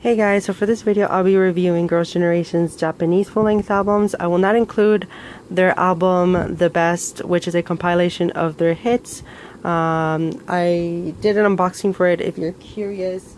Hey guys, so for this video I'll be reviewing Girls' Generation's Japanese full-length albums. I will not include their album The Best, which is a compilation of their hits. I did an unboxing for it if you're curious,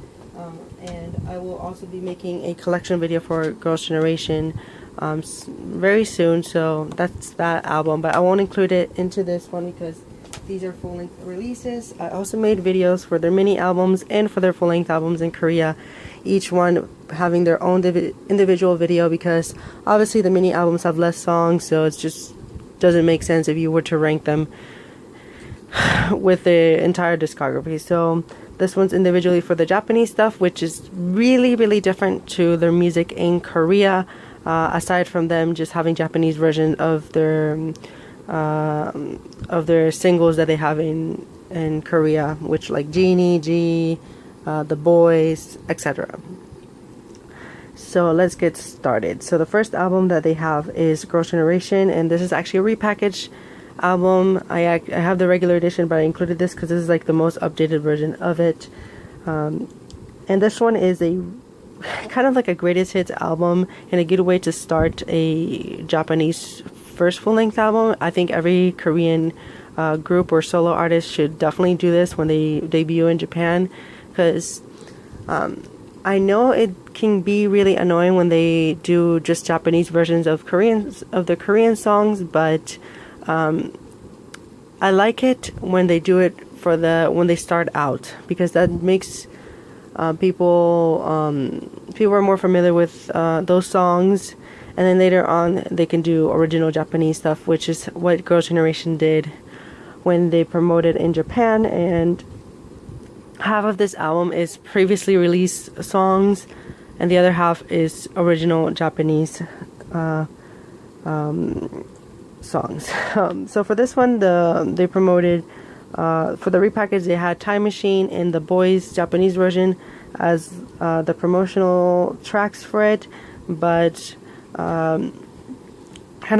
and I will also be making a collection video for Girls' Generation very soon, so that's that album, but I won't include it into this one because these are full-length releases. I also made videos for their mini albums and for their full-length albums in Korea, each one having their own individual video, because obviously the mini albums have less songs, so it just doesn't make sense if you were to rank them with the entire discography. So this one's individually for the Japanese stuff, which is really different to their music in Korea, aside from them just having Japanese version of their singles that they have in Korea, which like Genie, G, The Boys, etc. So let's get started. So the first album that they have is Girls' Generation, and this is actually a repackaged album. I have the regular edition, but I included this because this is like the most updated version of it. And this one is a kind of like a greatest hits album and a good way to start a Japanese first full-length album. I think every Korean group or solo artist should definitely do this when they debut in Japan, because I know it can be really annoying when they do just Japanese versions of the Korean songs, but I like it when they do it when they start out, because that makes people are more familiar with those songs, and then later on they can do original Japanese stuff, which is what Girls' Generation did when they promoted in Japan. And half of this album is previously released songs, and the other half is original Japanese songs. So for this one, they promoted, for the repackage, they had Time Machine and The Boys Japanese version as the promotional tracks for it, but kind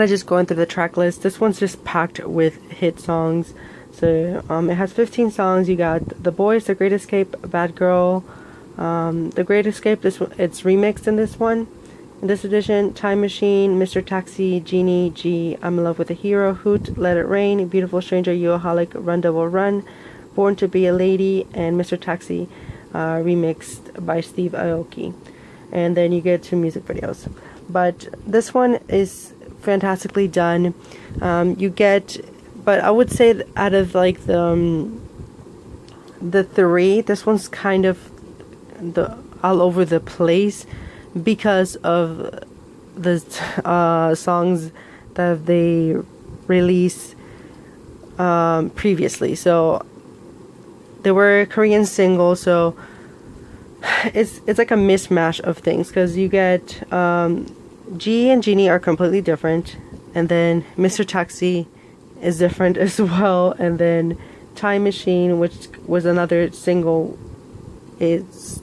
of just going through the track list, this one's just packed with hit songs. So it has 15 songs. You got The Boys, The Great Escape, Bad Girl, The Great Escape, it's remixed in this one. In this edition, Time Machine, Mr. Taxi, Genie, G, I'm in Love with a Hero, Hoot, Let It Rain, Beautiful Stranger, You-A-Holic, Run Devil Run, Born to Be a Lady, and Mr. Taxi, remixed by Steve Aoki. And then you get 2 music videos. But this one is fantastically done. But I would say out of like the 3, this one's kind of all over the place because of the songs that they released previously. So they were Korean singles, so it's like a mismatch of things, because you get G and Genie are completely different, and then Mr. Taxi is different as well, and then Time Machine, which was another single, is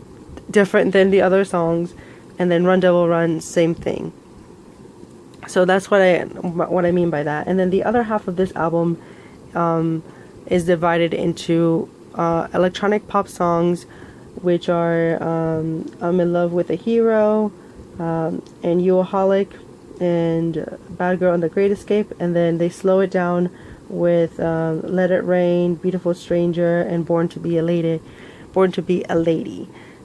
different than the other songs, and then Run Devil Run, same thing. So that's what I mean by that. And then the other half of this album is divided into electronic pop songs, which are I'm in Love with a Hero, and You-A-Holic, and Bad Girl and The Great Escape, and then they slow it down with Let It Rain, Beautiful Stranger, and Born to Be a Lady.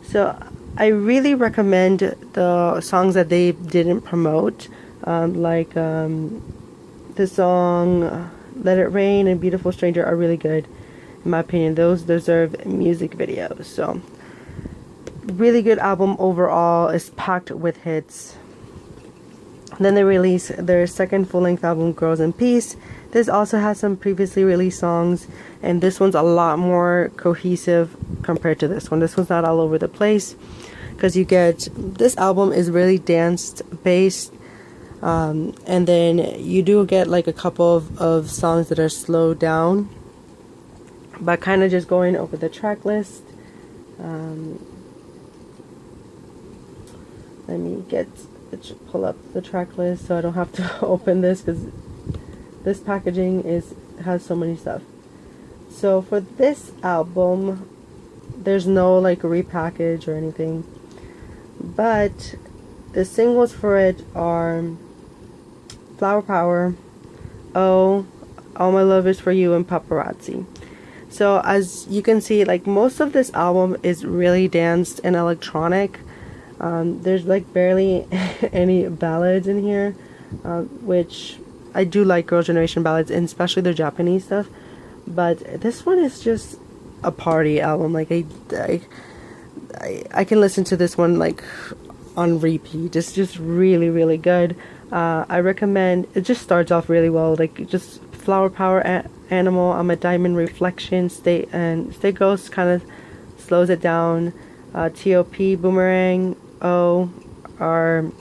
So I really recommend the songs that they didn't promote, like the song Let It Rain and Beautiful Stranger are really good. In my opinion, those deserve music videos. So really good album overall. It's packed with hits. Then they released their second full-length album, Girls in Peace. This also has some previously released songs, and this one's a lot more cohesive compared to this one. This one's not all over the place, because this album is really dance based, and then you do get like a couple of songs that are slowed down, but kind of just going over the track list. Let me pull up the track list so I don't have to open this, because this packaging has so many stuff. So for this album, there's no like repackage or anything. But the singles for it are Flower Power, Oh, All My Love Is For You, and Paparazzi. So as you can see, like, most of this album is really danced and electronic. There's like barely any ballads in here, which I do like Girls' Generation ballads, and especially their Japanese stuff. But this one is just a party album. Like, I can listen to this one like on repeat. It's just really, really good. I recommend. It just starts off really well. Like, just Flower Power, Animal, I'm a Diamond, Reflection, Stay Ghost kind of slows it down. T.O.P., Boomerang, O are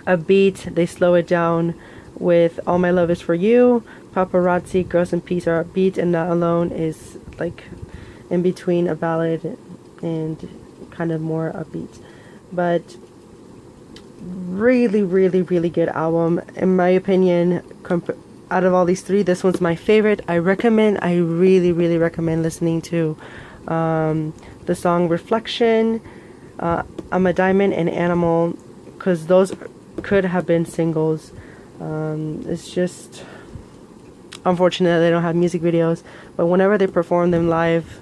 a beat. They slow it down with All My Love Is For You. Paparazzi, Girls in Peace are a beat, and Not Alone is like in between a ballad and kind of more upbeat. But really, really, really good album. In my opinion, out of all these three, this one's my favorite. I really, really recommend listening to the song Reflection, I'm a Diamond, and Animal, because those could have been singles. It's just unfortunate they don't have music videos, but whenever they perform them live,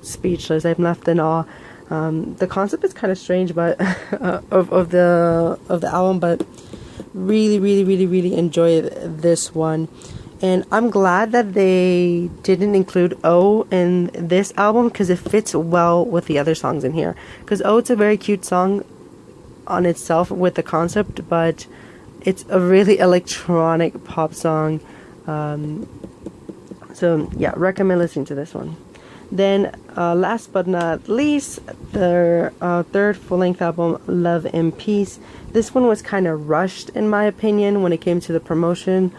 speechless. I'm left in awe. The concept is kind of strange, but of the album, but really, really, really, really enjoy this one. And I'm glad that they didn't include O in this album, because it fits well with the other songs in here. Because O, it's a very cute song on itself with the concept, but it's a really electronic pop song. So yeah, recommend listening to this one. Then last but not least, their third full-length album, Love and Peace. This one was kind of rushed, in my opinion, when it came to the promotional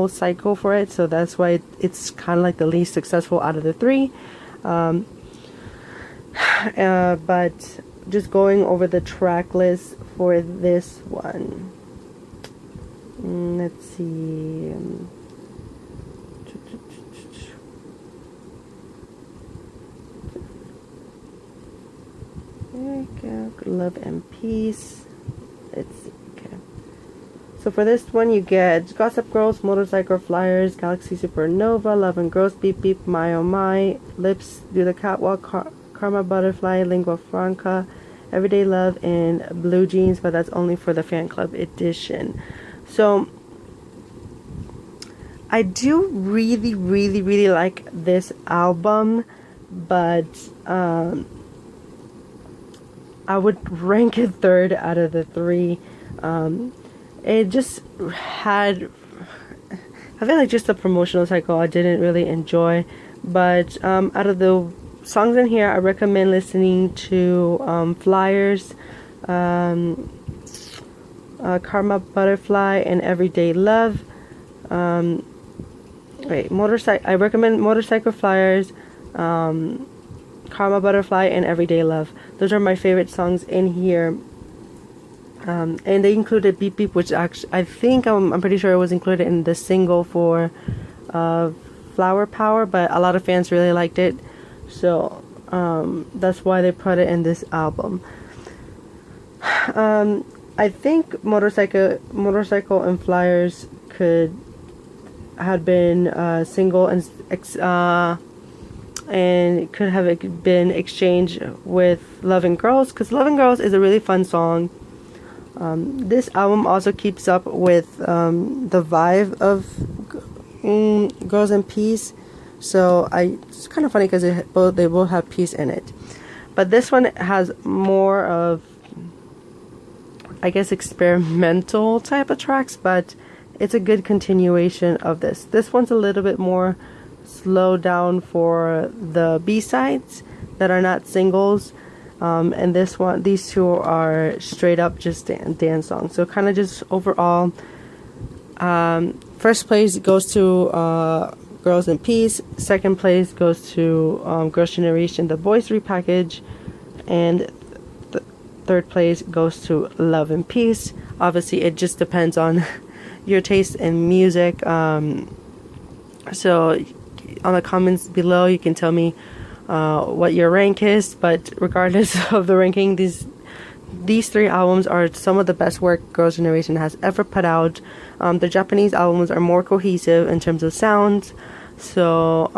cycle for it. So that's why it's kind of like the least successful out of the three. But just going over the track list for this one. Let's see. Love and Peace. Let's see. Okay. So for this one, you get Gossip Girls, Motorcycle Flyers, Galaxy Supernova, Love and Girls, Beep Beep, My Oh My, Lips, Do the Catwalk, Karma Butterfly, Lingua Franca, Everyday Love, and Blue Jeans, but that's only for the fan club edition. So I do really, really, really like this album, but I would rank it third out of the three. It just had, I feel like just the promotional cycle I didn't really enjoy. But out of the songs in here, I recommend listening to Flyers, Karma Butterfly, and Everyday Love. I recommend Motorcycle Flyers, Karma Butterfly, and Everyday Love. Those are my favorite songs in here. And they included Beep Beep, which actually I'm pretty sure it was included in the single for Flower Power, but a lot of fans really liked it, so that's why they put it in this album. I think Motorcycle and Flyers could have been single and could have been exchanged with Love and Girls, because Love and Girls is a really fun song. This album also keeps up with the vibe of Girls in Peace, so it's kind of funny because they both have peace in it. But this one has more of, I guess, experimental type of tracks, but it's a good continuation of this. This one's a little bit more slowed down for the B-sides that are not singles. And these two are straight up just dance songs. So kind of just overall, first place goes to Girls in Peace. Second place goes to Girls' Generation, the Boys repackage, and third place goes to Love and Peace. Obviously, it just depends on your taste in music. So on the comments below, you can tell me what your rank is, but regardless of the ranking, these three albums are some of the best work Girls' Generation has ever put out. The Japanese albums are more cohesive in terms of sounds. So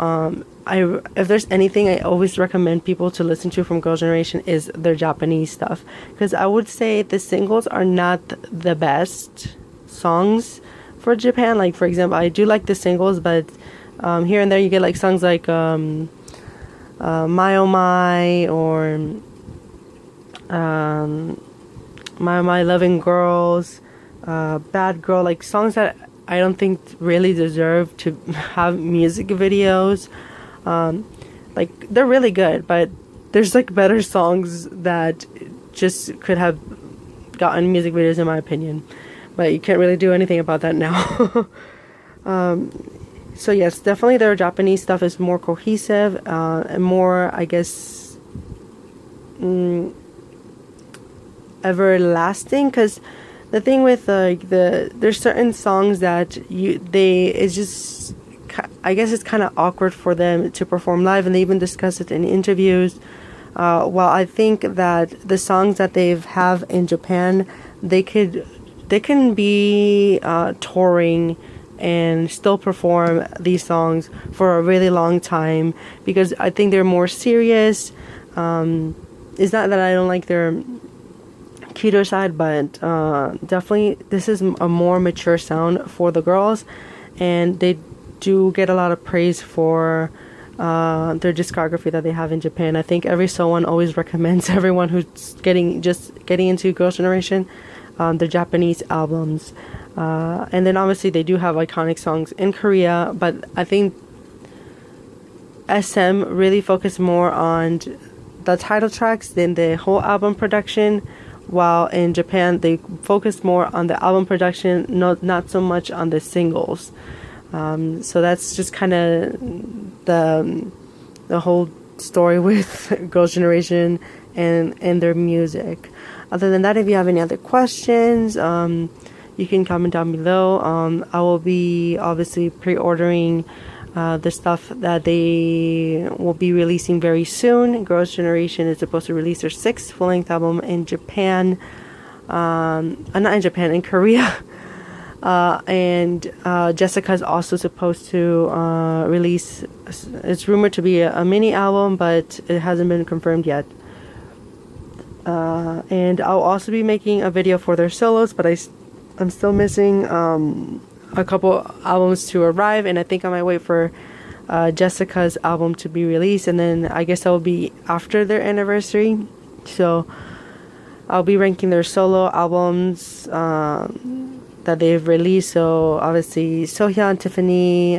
if there's anything I always recommend people to listen to from Girls' Generation is their Japanese stuff, because I would say the singles are not the best songs for Japan. Like, for example, I do like the singles, but here and there you get like songs like My Oh My, or My Loving Girls, Bad Girl, like songs that I don't think really deserve to have music videos. Like, they're really good, but there's like better songs that just could have gotten music videos in my opinion, but you can't really do anything about that now. So yes, definitely their Japanese stuff is more cohesive, and more, I guess, everlasting, because the thing with there's certain songs that it's just, I guess it's kind of awkward for them to perform live, and they even discuss it in interviews. While I think that the songs that they have in Japan, they can be touring and still perform these songs for a really long time, because I think they're more serious. It's not that I don't like their cuter side, but definitely this is a more mature sound for the girls, and they do get a lot of praise for their discography that they have in Japan. I think every someone always recommends everyone who's getting into Girls' Generation the Japanese albums, and then obviously they do have iconic songs in Korea, but I think SM really focused more on the title tracks than the whole album production, while in Japan they focused more on the album production, not so much on the singles. So that's just kind of the whole story with Girls' Generation and their music. Other than that, if you have any other questions, you can comment down below. I will be obviously pre-ordering the stuff that they will be releasing very soon. Girls' Generation is supposed to release their 6th full-length album in Japan, not in Japan, in Korea. And Jessica is also supposed to release, it's rumored to be a mini album, but it hasn't been confirmed yet. And I'll also be making a video for their solos, but I'm still missing a couple albums to arrive, and I think I might wait for Jessica's album to be released, and then I guess that will be after their anniversary. So I'll be ranking their solo albums that they've released. So obviously Sohyun, Tiffany,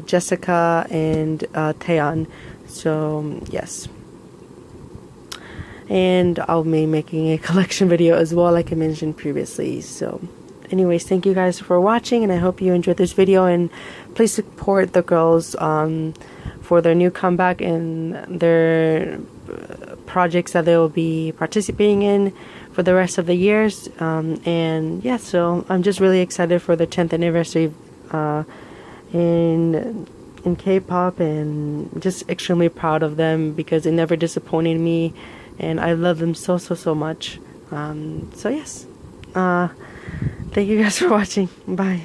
Jessica, and Taeyeon. So yes, and I'll be making a collection video as well, like I mentioned previously. So anyways, thank you guys for watching, and I hope you enjoyed this video, and please support the girls for their new comeback and their projects that they will be participating in for the rest of the years. And yeah, so I'm just really excited for the 10th anniversary in K-pop, and just extremely proud of them because they never disappointed me, and I love them so much. So yes, thank you guys for watching. Bye.